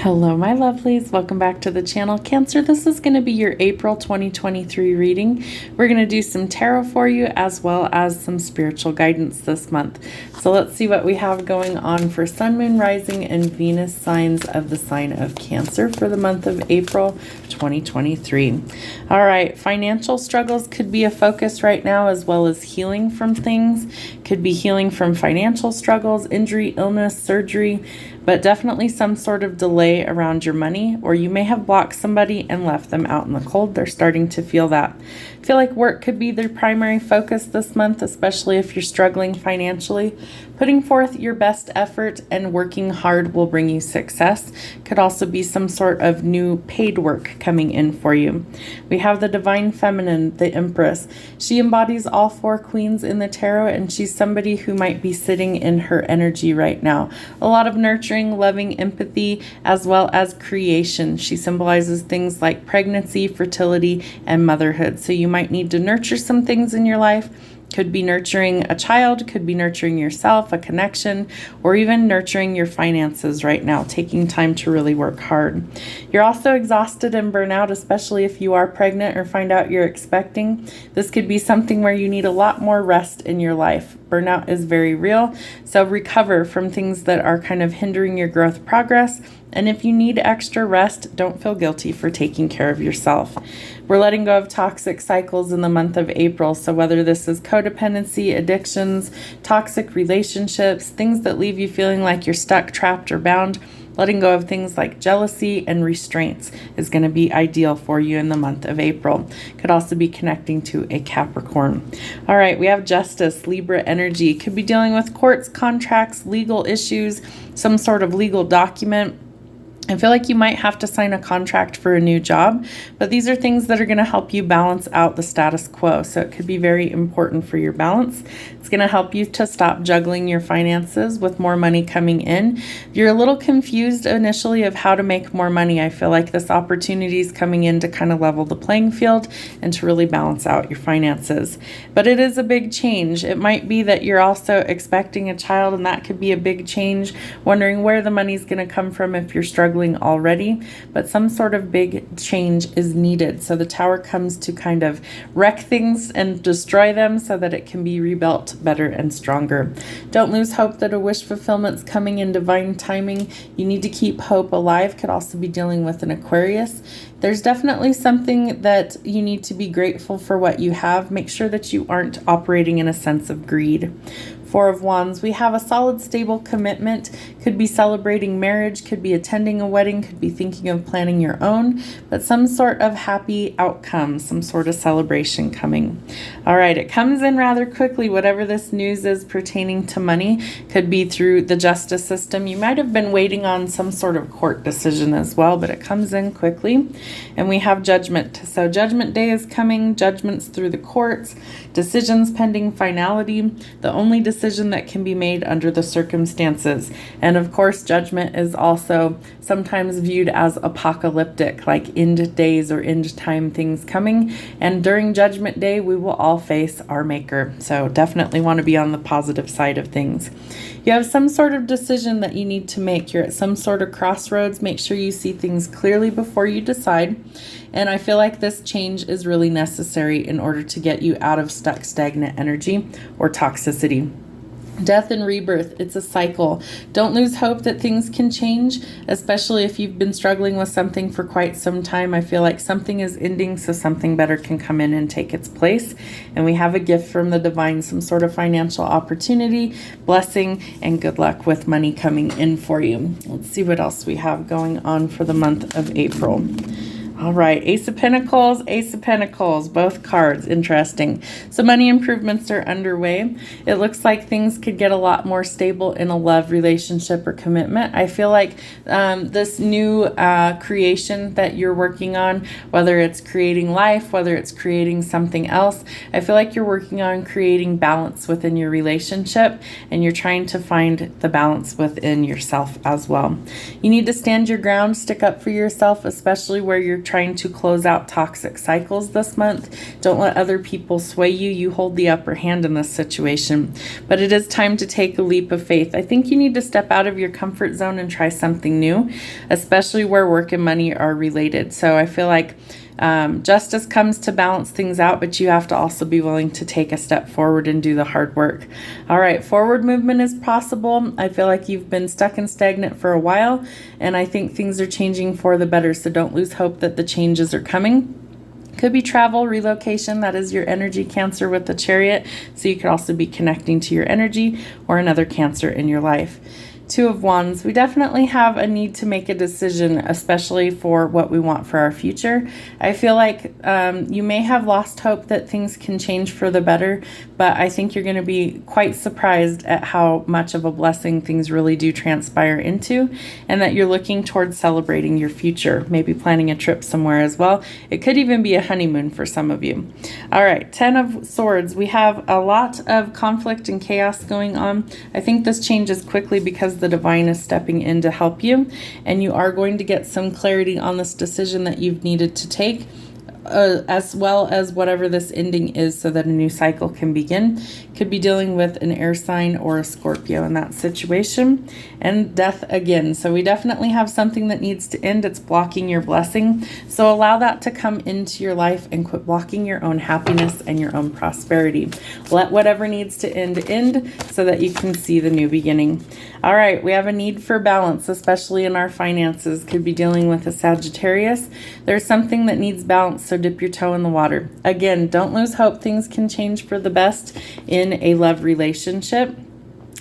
Hello, my lovelies. Welcome back to the channel. Cancer, this is going to be your April 2023 reading. We're going to do some tarot for you as well as some spiritual guidance this month. So let's see what we have going on for Sun, Moon, Rising, and Venus signs of the sign of Cancer for the month of April 2023. All right, financial struggles could be a focus right now, as well as healing from things. Could be healing from financial struggles, injury, illness, surgery, but definitely some sort of delay around your money, or you may have blocked somebody and left them out in the cold. They're starting to feel that. I feel like work could be their primary focus this month, especially if you're struggling financially. Putting forth your best effort and working hard will bring you success. Could also be some sort of new paid work coming in for you. We have the Divine Feminine, the Empress. She embodies all four queens in the tarot, and she's somebody who might be sitting in her energy right now. A lot of nurturing, loving, empathy, as well as creation. She symbolizes things like pregnancy, fertility, and motherhood. So you might need to nurture some things in your life. Could be nurturing a child, could be nurturing yourself, a connection, or even nurturing your finances right now, taking time to really work hard. You're also exhausted and burnout, especially if you are pregnant or find out you're expecting. This could be something where you need a lot more rest in your life. Burnout is very real, so recover from things that are kind of hindering your growth progress. And if you need extra rest, don't feel guilty for taking care of yourself. We're letting go of toxic cycles in the month of April. So whether this is codependency, addictions, toxic relationships, things that leave you feeling like you're stuck, trapped, or bound, letting go of things like jealousy and restraints is going to be ideal for you in the month of April. Could also be connecting to a Capricorn. All right, we have Justice, Libra energy. Could be dealing with courts, contracts, legal issues, some sort of legal document. I feel like you might have to sign a contract for a new job, but these are things that are going to help you balance out the status quo. So it could be very important for your balance. It's going to help you to stop juggling your finances with more money coming in. You're a little confused initially of how to make more money. I feel like this opportunity is coming in to kind of level the playing field and to really balance out your finances. But it is a big change. It might be that you're also expecting a child, and that could be a big change, wondering where the money's going to come from if you're struggling already, but some sort of big change is needed. So the Tower comes to kind of wreck things and destroy them so that it can be rebuilt better and stronger. Don't lose hope that a wish fulfillment's coming in divine timing. You need to keep hope alive. Could also be dealing with an Aquarius. There's definitely something that you need to be grateful for what you have. Make sure that you aren't operating in a sense of greed. Four of Wands, we have a solid, stable commitment. Could be celebrating marriage, could be attending a wedding, could be thinking of planning your own, but some sort of happy outcome, some sort of celebration coming. All right, it comes in rather quickly. Whatever this news is pertaining to money, could be through the justice system. You might have been waiting on some sort of court decision as well, but it comes in quickly. And we have Judgment. So Judgment Day is coming, judgments through the courts, decisions pending finality, the only decision that can be made under the circumstances. And of course, judgment is also sometimes viewed as apocalyptic, like end days or end time things coming. And during Judgment Day, we will all face our maker. So definitely want to be on the positive side of things. You have some sort of decision that you need to make. You're at some sort of crossroads. Make sure you see things clearly before you decide. And I feel like this change is really necessary in order to get you out of stuck, stagnant energy or toxicity. Death and rebirth, it's a cycle. Don't lose hope that things can change, especially if you've been struggling with something for quite some time. I feel like something is ending so something better can come in and take its place. And we have a gift from the divine, some sort of financial opportunity, blessing, and good luck with money coming in for you. Let's see what else we have going on for the month of April. All right, Ace of Pentacles, both cards, interesting. So money improvements are underway. It looks like things could get a lot more stable in a love relationship or commitment. I feel like this new creation that you're working on, whether it's creating life, whether it's creating something else, I feel like you're working on creating balance within your relationship, and you're trying to find the balance within yourself as well. You need to stand your ground, stick up for yourself, especially where you're trying to close out toxic cycles this month. Don't let other people sway you. You hold the upper hand in this situation. But it is time to take a leap of faith. I think you need to step out of your comfort zone and try something new, especially where work and money are related. So I feel like justice comes to balance things out, but you have to also be willing to take a step forward and do the hard work. All right, forward movement is possible. I feel like you've been stuck and stagnant for a while, and I think things are changing for the better, so don't lose hope that the changes are coming. Could be travel, relocation. That is your energy, Cancer, with the Chariot. So you could also be connecting to your energy or another Cancer in your life. Two of Wands, we definitely have a need to make a decision, especially for what we want for our future. I feel like you may have lost hope that things can change for the better, but I think you're going to be quite surprised at how much of a blessing things really do transpire into, and that you're looking towards celebrating your future, maybe planning a trip somewhere as well. It could even be a honeymoon for some of you. All right, 10 of Swords, we have a lot of conflict and chaos going on. I think this changes quickly because the divine is stepping in to help you, and you are going to get some clarity on this decision that you've needed to take, as well as whatever this ending is, so that a new cycle can begin. Could be dealing with an air sign or a Scorpio in that situation. And death again. So we definitely have something that needs to end. It's blocking your blessing. So allow that to come into your life and quit blocking your own happiness and your own prosperity. Let whatever needs to end so that you can see the new beginning. All right, we have a need for balance, especially in our finances. Could be dealing with a Sagittarius. There's something that needs balance, so dip your toe in the water. Again, don't lose hope. Things can change for the best in a love relationship.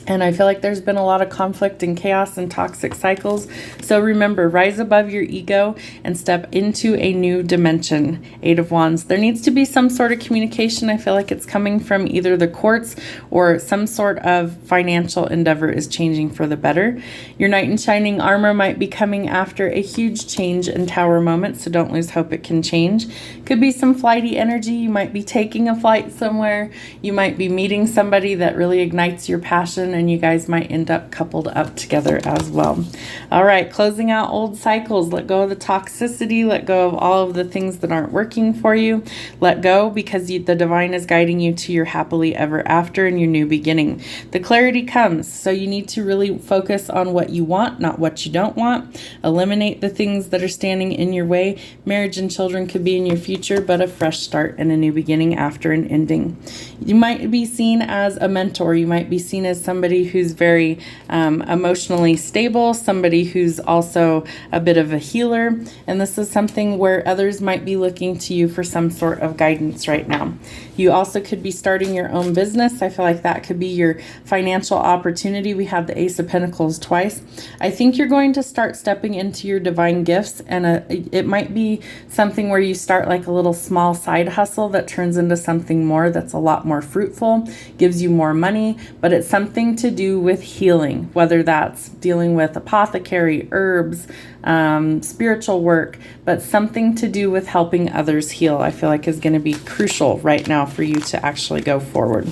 And I feel like there's been a lot of conflict and chaos and toxic cycles. So remember, rise above your ego and step into a new dimension. 8 of Wands. There needs to be some sort of communication. I feel like it's coming from either the courts or some sort of financial endeavor is changing for the better. Your Knight in Shining Armor might be coming after a huge change and Tower moment, so don't lose hope it can change. Could be some flighty energy. You might be taking a flight somewhere. You might be meeting somebody that really ignites your passion, and you guys might end up coupled up together as well. All right, closing out old cycles. Let go of the toxicity. Let go of all of the things that aren't working for you. Let go, because the divine is guiding you to your happily ever after and your new beginning. The clarity comes, so you need to really focus on what you want, not what you don't want. Eliminate the things that are standing in your way. Marriage and children could be in your future, but a fresh start and a new beginning after an ending. You might be seen as a mentor. You might be seen as somebody who's very emotionally stable, somebody who's also a bit of a healer, and this is something where others might be looking to you for some sort of guidance right now. You also could be starting your own business. I feel like that could be your financial opportunity. We have the Ace of Pentacles twice. I think you're going to start stepping into your divine gifts, and it might be something where you start like a little small side hustle that turns into something more that's a lot more fruitful, gives you more money, but it's something to do with healing, whether that's dealing with apothecary, herbs, spiritual work, but something to do with helping others heal, I feel like is going to be crucial right now for you to actually go forward.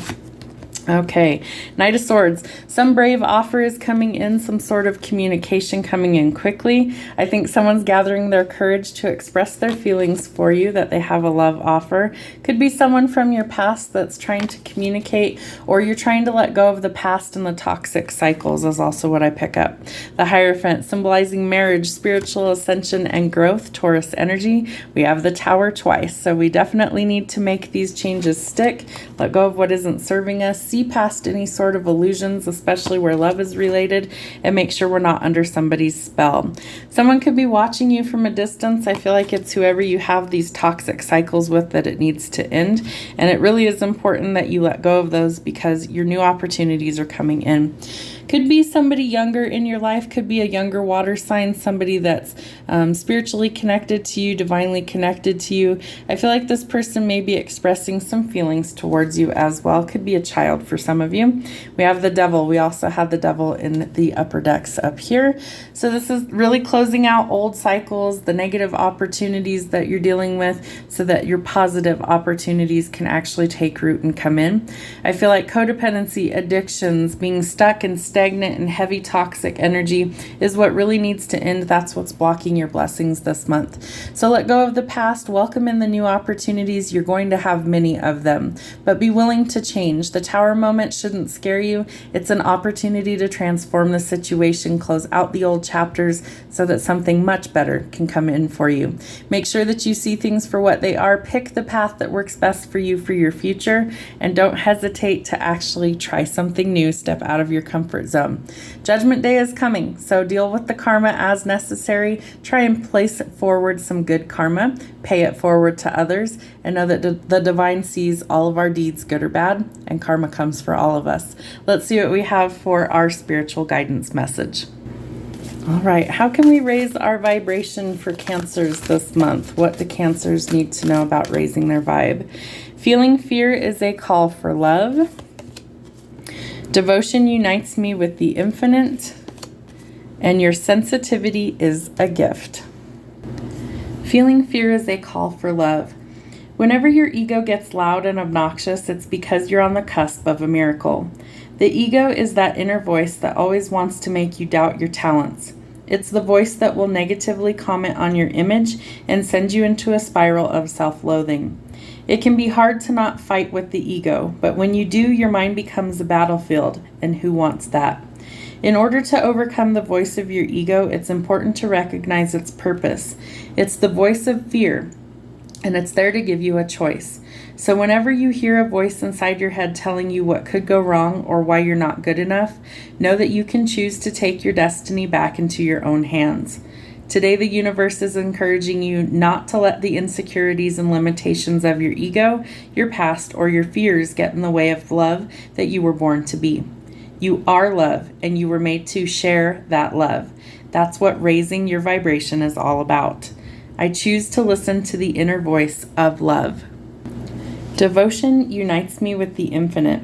Okay, Knight of Swords. Some brave offer is coming in, some sort of communication coming in quickly. I think someone's gathering their courage to express their feelings for you, that they have a love offer. Could be someone from your past that's trying to communicate, or you're trying to let go of the past and the toxic cycles is also what I pick up. The Hierophant, symbolizing marriage, spiritual ascension, and growth, Taurus energy. We have the Tower twice, so we definitely need to make these changes stick, let go of what isn't serving us, see past any sort of illusions, especially where love is related, and make sure we're not under somebody's spell. Someone could be watching you from a distance. I feel like it's whoever you have these toxic cycles with that it needs to end, and it really is important that you let go of those because your new opportunities are coming in. Could be somebody younger in your life, could be a younger water sign, somebody that's spiritually connected to you, divinely connected to you. I feel like this person may be expressing some feelings towards you as well. Could be a child for some of you. We have the Devil. We also have the Devil in the upper decks up here. So this is really closing out old cycles, the negative opportunities that you're dealing with, so that your positive opportunities can actually take root and come in. I feel like codependency, addictions, being stuck and stagnant and heavy toxic energy is what really needs to end. That's what's blocking your blessings this month. So let go of the past, welcome in the new opportunities. You're going to have many of them, but be willing to change. The Tower moment shouldn't scare you. It's an opportunity to transform the situation, close out the old chapters so that something much better can come in for you. Make sure that you see things for what they are. Pick the path that works best for you for your future, and don't hesitate to actually try something new. Step out of your comfort zone. Judgment Day is coming, so deal with the karma as necessary. Try and place forward some good karma, pay it forward to others, and know that the divine sees all of our deeds, good or bad, and karma comes for all of us. Let's see what we have for our spiritual guidance message. All right, how can we raise our vibration for Cancers this month? What do Cancers need to know about raising their vibe? Feeling fear is a call for love. Devotion unites me with the infinite, and your sensitivity is a gift. Feeling fear is a call for love. Whenever your ego gets loud and obnoxious, it's because you're on the cusp of a miracle. The ego is that inner voice that always wants to make you doubt your talents. It's the voice that will negatively comment on your image and send you into a spiral of self-loathing. It can be hard to not fight with the ego, but when you do, your mind becomes a battlefield, and who wants that? In order to overcome the voice of your ego, it's important to recognize its purpose. It's the voice of fear, and it's there to give you a choice. So whenever you hear a voice inside your head telling you what could go wrong or why you're not good enough, know that you can choose to take your destiny back into your own hands. Today, the universe is encouraging you not to let the insecurities and limitations of your ego, your past, or your fears get in the way of the love that you were born to be. You are love, and you were made to share that love. That's what raising your vibration is all about. I choose to listen to the inner voice of love. Devotion unites me with the infinite.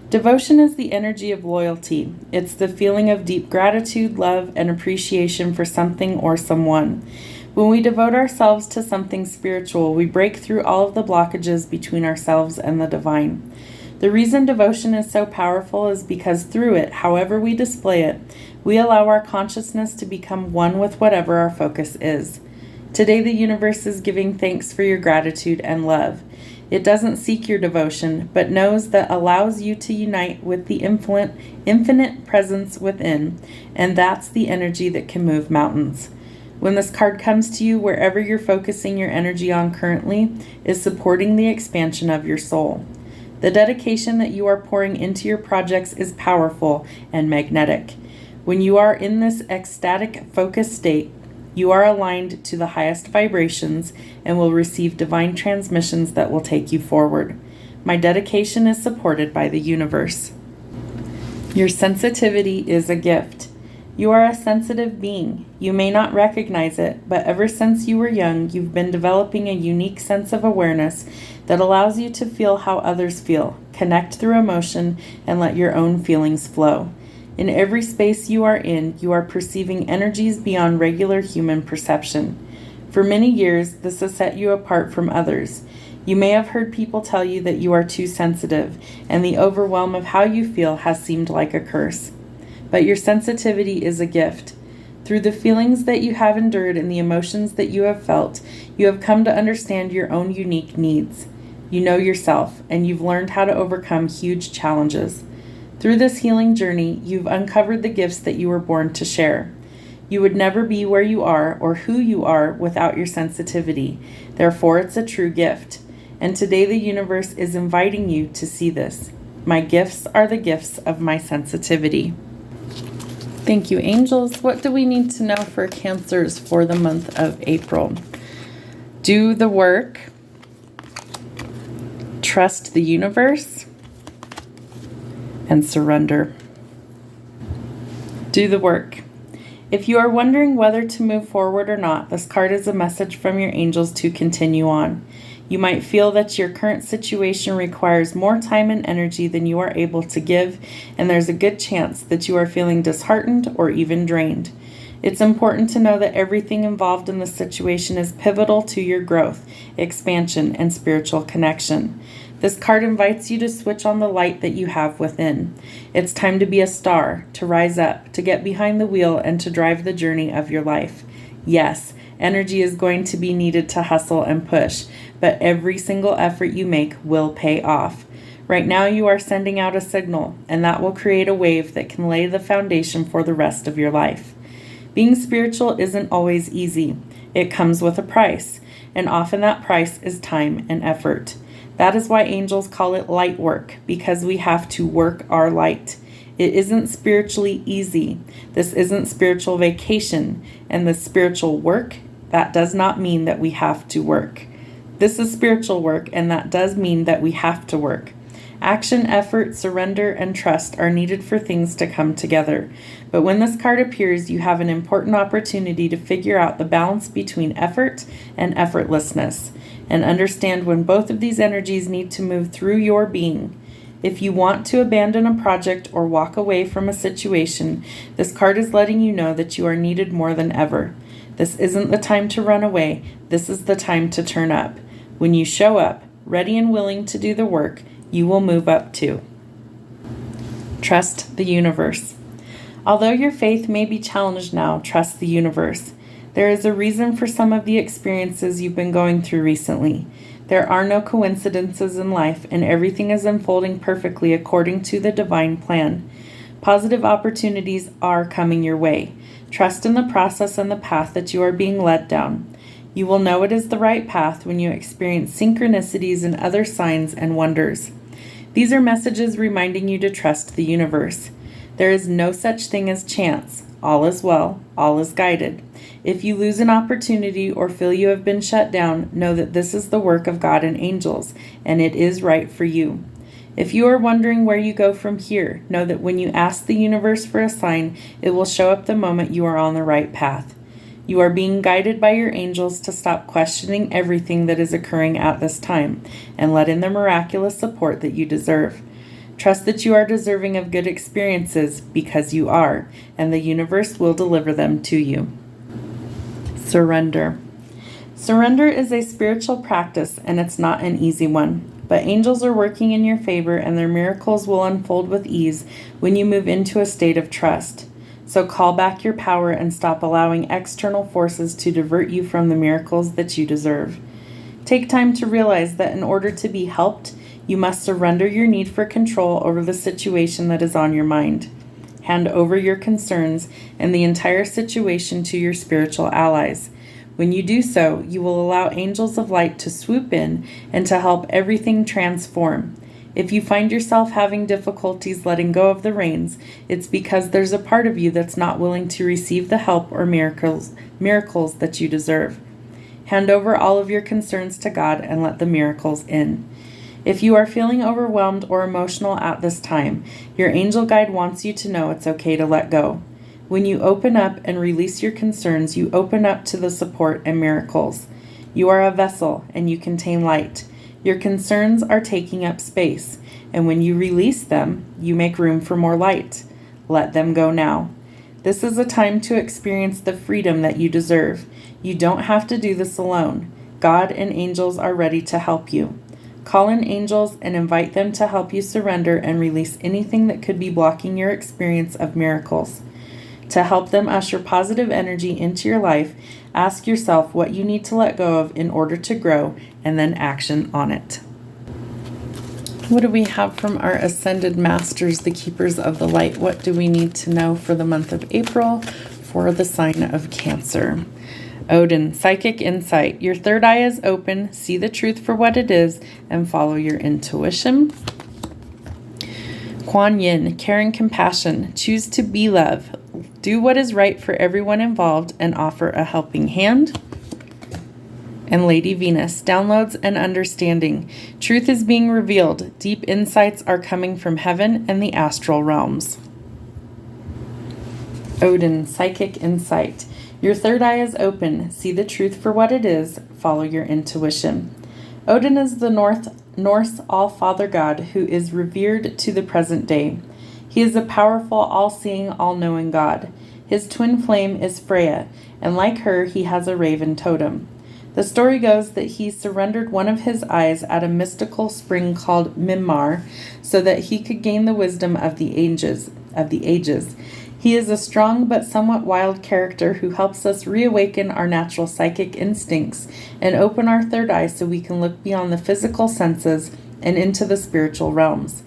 Devotion is the energy of loyalty. It's the feeling of deep gratitude, love, and appreciation for something or someone. When we devote ourselves to something spiritual, we break through all of the blockages between ourselves and the divine. The reason devotion is so powerful is because through it, however we display it, we allow our consciousness to become one with whatever our focus is. Today, the universe is giving thanks for your gratitude and love. It doesn't seek your devotion, but knows that allows you to unite with the infinite presence within, and that's the energy that can move mountains. When this card comes to you, wherever you're focusing your energy on currently is supporting the expansion of your soul. The dedication that you are pouring into your projects is powerful and magnetic. When you are in this ecstatic, focused state, you are aligned to the highest vibrations and will receive divine transmissions that will take you forward. My dedication is supported by the universe. Your sensitivity is a gift. You are a sensitive being. You may not recognize it, but ever since you were young, you've been developing a unique sense of awareness that allows you to feel how others feel, connect through emotion, and let your own feelings flow. In every space you are perceiving energies beyond regular human perception. For many years, this has set you apart from others. You may have heard people tell you that you are too sensitive, and the overwhelm of how you feel has seemed like a curse. But your sensitivity is a gift. Through the feelings that you have endured and the emotions that you have felt, you have come to understand your own unique needs. You know yourself, and you've learned how to overcome huge challenges. Through this healing journey, you've uncovered the gifts that you were born to share. You would never be where you are or who you are without your sensitivity. Therefore, it's a true gift. And today the universe is inviting you to see this. My gifts are the gifts of my sensitivity. Thank you, angels. What do we need to know for Cancers for the month of April? Do the work. Trust the universe. And surrender. Do the work. If you are wondering whether to move forward or not, this card is a message from your angels to continue on. You might feel that your current situation requires more time and energy than you are able to give, and there's a good chance that you are feeling disheartened or even drained. It's important to know that everything involved in the situation is pivotal to your growth, expansion, and spiritual connection. This card invites you to switch on the light that you have within. It's time to be a star, to rise up, to get behind the wheel, and to drive the journey of your life. Yes, energy is going to be needed to hustle and push, but every single effort you make will pay off. Right now you are sending out a signal, and that will create a wave that can lay the foundation for the rest of your life. Being spiritual isn't always easy. It comes with a price, and often that price is time and effort. That is why angels call it light work, because we have to work our light. It isn't spiritually easy. This isn't spiritual vacation, and the spiritual work, that does not mean that we have to work. This is spiritual work, and that does mean that we have to work. Action, effort, surrender, and trust are needed for things to come together. But when this card appears, you have an important opportunity to figure out the balance between effort and effortlessness, and understand when both of these energies need to move through your being. If you want to abandon a project or walk away from a situation, this card is letting you know that you are needed more than ever. This isn't the time to run away. This is the time to turn up. When you show up, ready and willing to do the work, you will move up too. Trust the universe. Although your faith may be challenged now, trust the universe. There is a reason for some of the experiences you've been going through recently. There are no coincidences in life, and everything is unfolding perfectly according to the divine plan. Positive opportunities are coming your way. Trust in the process and the path that you are being led down. You will know it is the right path when you experience synchronicities and other signs and wonders. These are messages reminding you to trust the universe. There is no such thing as chance. All is well, all is guided. If you lose an opportunity or feel you have been shut down, know that this is the work of God and angels, and it is right for you. If you are wondering where you go from here, know that when you ask the universe for a sign, it will show up the moment you are on the right path. You are being guided by your angels to stop questioning everything that is occurring at this time, and let in the miraculous support that you deserve. Trust that you are deserving of good experiences, because you are, and the universe will deliver them to you. Surrender. Surrender is a spiritual practice, and it's not an easy one. But angels are working in your favor, and their miracles will unfold with ease when you move into a state of trust. So call back your power and stop allowing external forces to divert you from the miracles that you deserve. Take time to realize that in order to be helped, you must surrender your need for control over the situation that is on your mind. Hand over your concerns and the entire situation to your spiritual allies. When you do so, you will allow angels of light to swoop in and to help everything transform. If you find yourself having difficulties letting go of the reins, it's because there's a part of you that's not willing to receive the help or miracles that you deserve. Hand over all of your concerns to God and let the miracles in. If you are feeling overwhelmed or emotional at this time, your angel guide wants you to know it's okay to let go. When you open up and release your concerns, you open up to the support and miracles. You are a vessel and you contain light. Your concerns are taking up space, and when you release them, you make room for more light. Let them go now. This is a time to experience the freedom that you deserve. You don't have to do this alone. God and angels are ready to help you. Call in angels and invite them to help you surrender and release anything that could be blocking your experience of miracles. To help them usher positive energy into your life, ask yourself what you need to let go of in order to grow, and then action on it. What do we have from our Ascended Masters, the Keepers of the Light? What do we need to know for the month of April for the sign of Cancer? Odin, Psychic Insight. Your third eye is open. See the truth for what it is and follow your intuition. Kuan Yin, Caring Compassion. Choose to be love. Do what is right for everyone involved and offer a helping hand. And Lady Venus, Downloads and Understanding. Truth is being revealed. Deep insights are coming from heaven and the astral realms. Odin, Psychic Insight. Your third eye is open. See the truth for what it is. Follow your intuition. Odin is the Norse all-father god who is revered to the present day. He is a powerful, all-seeing, all-knowing god. His twin flame is Freya, and like her, he has a raven totem. The story goes that he surrendered one of his eyes at a mystical spring called Mimar so that he could gain the wisdom of the ages. He is a strong but somewhat wild character who helps us reawaken our natural psychic instincts and open our third eye so we can look beyond the physical senses and into the spiritual realms.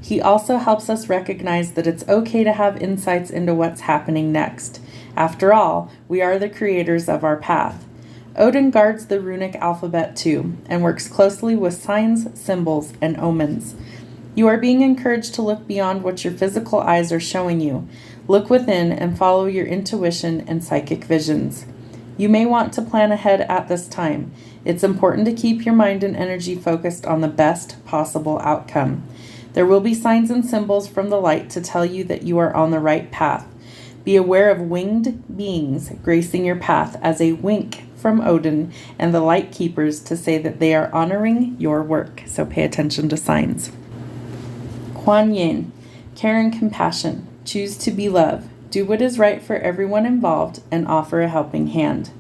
He also helps us recognize that it's okay to have insights into what's happening next. After all, we are the creators of our path. Odin guards the runic alphabet too, and works closely with signs, symbols, and omens. You are being encouraged to look beyond what your physical eyes are showing you. Look within and follow your intuition and psychic visions. You may want to plan ahead at this time. It's important to keep your mind and energy focused on the best possible outcome. There will be signs and symbols from the light to tell you that you are on the right path. Be aware of winged beings gracing your path as a wink from Odin and the light keepers to say that they are honoring your work. So pay attention to signs. Kuan Yin, care and compassion. Choose to be love. Do what is right for everyone involved and offer a helping hand.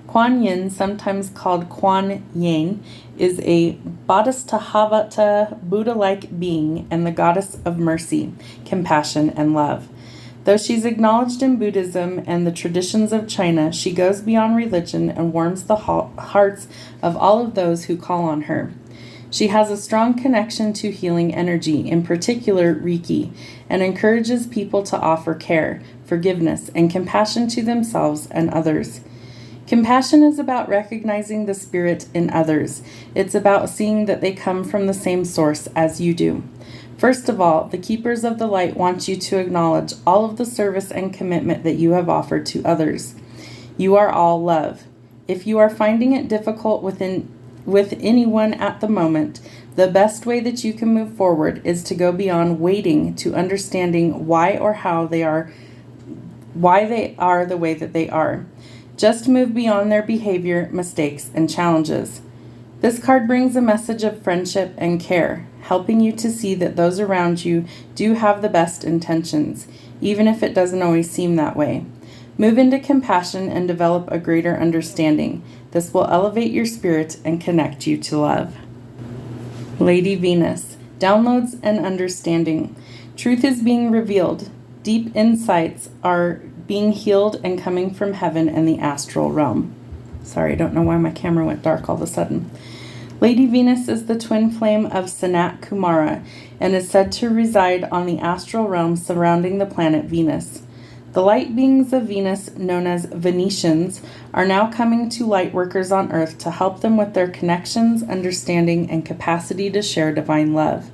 Kuan Yin, sometimes called Kuan Yin, is a Bodhisattva Buddha-like being and the goddess of mercy, compassion, and love. Though she's acknowledged in Buddhism and the traditions of China, she goes beyond religion and warms the hearts of all of those who call on her. She has a strong connection to healing energy, in particular Reiki, and encourages people to offer care, forgiveness, and compassion to themselves and others. Compassion is about recognizing the spirit in others. It's about seeing that they come from the same source as you do. First of all, the keepers of the light want you to acknowledge all of the service and commitment that you have offered to others. You are all love. If you are finding it difficult with anyone at the moment, the best way that you can move forward is to go beyond waiting to understanding why they are the way that they are. Just move beyond their behavior, mistakes, and challenges. This card brings a message of friendship and care, helping you to see that those around you do have the best intentions, even if it doesn't always seem that way. Move into compassion and develop a greater understanding. This will elevate your spirit and connect you to love. Lady Venus, downloads and understanding. Truth is being revealed. Deep insights are being healed and coming from heaven and the astral realm. Sorry, I don't know why my camera went dark all of a sudden. Lady Venus is the twin flame of Sanat Kumara and is said to reside on the astral realm surrounding the planet Venus. The light beings of Venus, known as Venetians, are now coming to light workers on Earth to help them with their connections, understanding, and capacity to share divine love.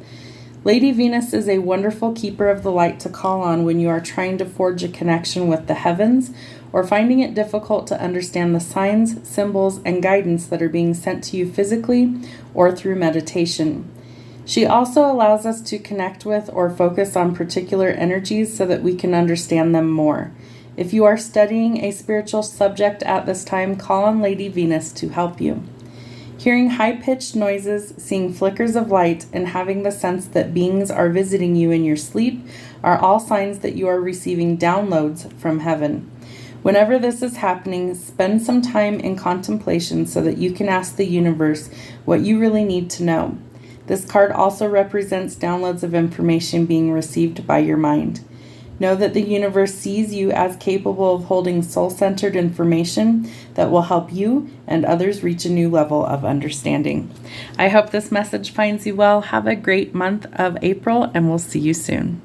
Lady Venus is a wonderful keeper of the light to call on when you are trying to forge a connection with the heavens or finding it difficult to understand the signs, symbols, and guidance that are being sent to you physically or through meditation. She also allows us to connect with or focus on particular energies so that we can understand them more. If you are studying a spiritual subject at this time, call on Lady Venus to help you. Hearing high-pitched noises, seeing flickers of light, and having the sense that beings are visiting you in your sleep are all signs that you are receiving downloads from heaven. Whenever this is happening, spend some time in contemplation so that you can ask the universe what you really need to know. This card also represents downloads of information being received by your mind. Know that the universe sees you as capable of holding soul-centered information that will help you and others reach a new level of understanding. I hope this message finds you well. Have a great month of April, and we'll see you soon.